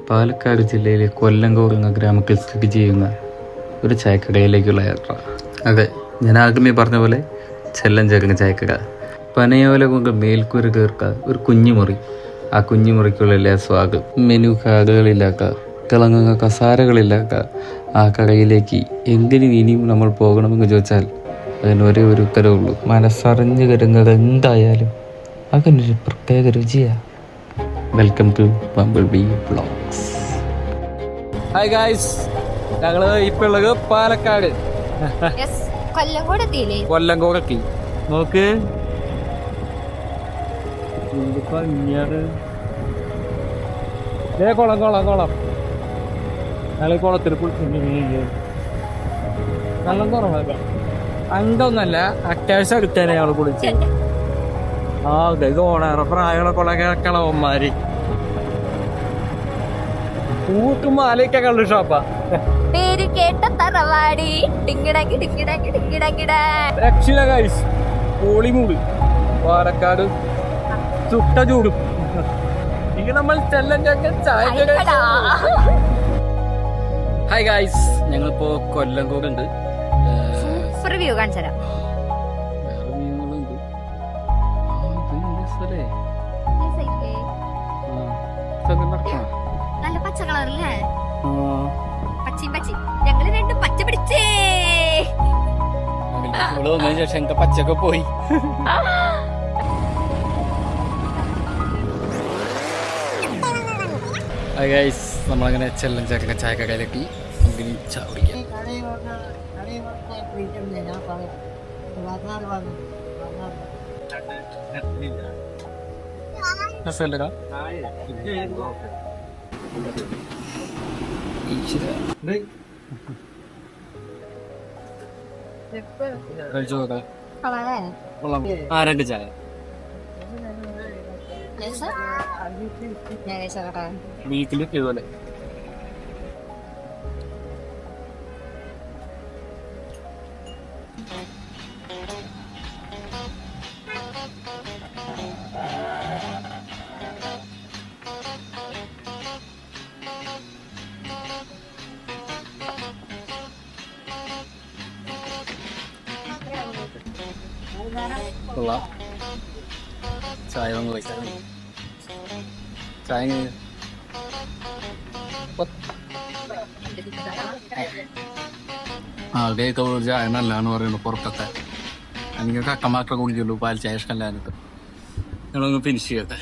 പാലക്കാട് ജില്ലയിലെ കൊല്ലങ്കോട് എന്ന ഗ്രാമത്തിൽ സ്ഥിതി ചെയ്യുന്ന ഒരു ചായക്കടയിലേക്കുള്ള യാത്ര. അതെ, ഞാൻ ആദ്യമേ പറഞ്ഞ പോലെ ചെല്ലഞ്ചേർന്ന ചായക്കട. പനയോല കൊണ്ട് മേൽക്കൂര തീർക്ക ഒരു കുഞ്ഞുമുറി. ആ കുഞ്ഞുമുറിക്കുള്ള എല്ലാ സ്വാഗതം. മെനു കാർഡുകളില്ലാക്ക, തിളങ്ങുന്ന കസാരകളില്ലാക്ക. ആ കടയിലേക്ക് എന്തിനും ഇനിയും നമ്മൾ പോകണമെന്ന് ചോദിച്ചാൽ അതിന് ഒരേ ഒരു ഉത്തരവുള്ളൂ: മനസ്സറിഞ്ഞു കരുന്നത് എന്തായാലും അതിനൊരു പ്രത്യേക രുചിയാണ്. Welcome to bumble bee vlogs. Hi guys, ഞങ്ങള് ഇപ്പൊ ഉള്ളത് പാലക്കാട് കൊല്ലങ്കോടെത്തി. നോക്ക് കുളം കുളം കുളം ഞങ്ങൾ കുളത്തിൽ വെള്ളം കുറവല്ല, അണ്ടൊന്നല്ല, അത്യാവശ്യം അടുത്തേനെ ഞങ്ങൾ കുളിച്ച്. ആ ഇത് ഓണേറെ പ്രായമുള്ള കുളകളവന്മാര് കൂട്ടും മാലയൊക്കെ കള്ളു ഷോപ്പാ. പേര് കേട്ട തറവാടി രക്ഷിത ഗൈസ്, കോളിമൂട് പാലക്കാട് ചുട്ട ചൂടും. ഇത് നമ്മൾ ചെല്ലഞ്ചൊക്കെ ചായ. ഹായ് ഗൈസ്, ഞങ്ങളിപ്പോ കൊല്ലങ്കോടുണ്ട്. റിവ്യൂ കാണിച്ചു തരാം. നല്ല പച്ച കളറല്ലേ? പച്ചയും പച്ചി, ഞങ്ങള് രണ്ടും പച്ച പിടിച്ചേ. ശേഷം പച്ചൊക്കെ പോയി. ഗൈസ്, നമ്മളങ്ങനെ ചെല്ലഞ്ചൊക്കെ ചായക്കടയിലെത്തി. നമുക്ക് ചായ കുടിക്കാം. രണ്ട് ചായ വീട്ടില് ഇതുപോലെ. ചായ ഒന്ന് കഴിച്ചാൽ ചായ ആദ്യമൊക്കെ ചായ നല്ലതാന്ന് പറയുന്നു. പുറത്തൊക്കെ എനിക്ക് കക്കമാക്ക കുടിക്കുള്ളൂ, പാൽ ചായ ഇഷ്ടമല്ലാന്നിട്ട്. ഞങ്ങളൊന്ന് ഫിനിഷ് ചെയ്യട്ടെ.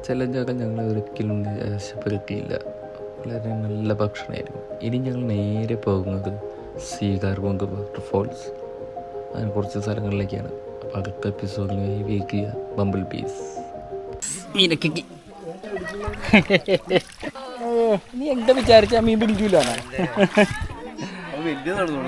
ചെല്ലഞ്ചൊക്കെ ഞങ്ങൾ ഒരിക്കലും നിരാശപ്പെടുത്തിയില്ല. വളരെ നല്ല ഭക്ഷണമായിരുന്നു. ഇനി ഞങ്ങൾ നേരെ പോകുന്നത് സീഗാർകുണ്ട് വാട്ടർഫോൾസ്, അങ്ങനെ കുറച്ച് സ്ഥലങ്ങളിലേക്കാണ്. അപ്പോൾ അടുത്ത എപ്പിസോഡിനായി വെയിറ്റ് ചെയ്യുക. ബംബിൾ ബീസ്. നീ എന്താ വിചാരിച്ച മീൻ പിടിക്കൂല? വലിയ നടന്നു.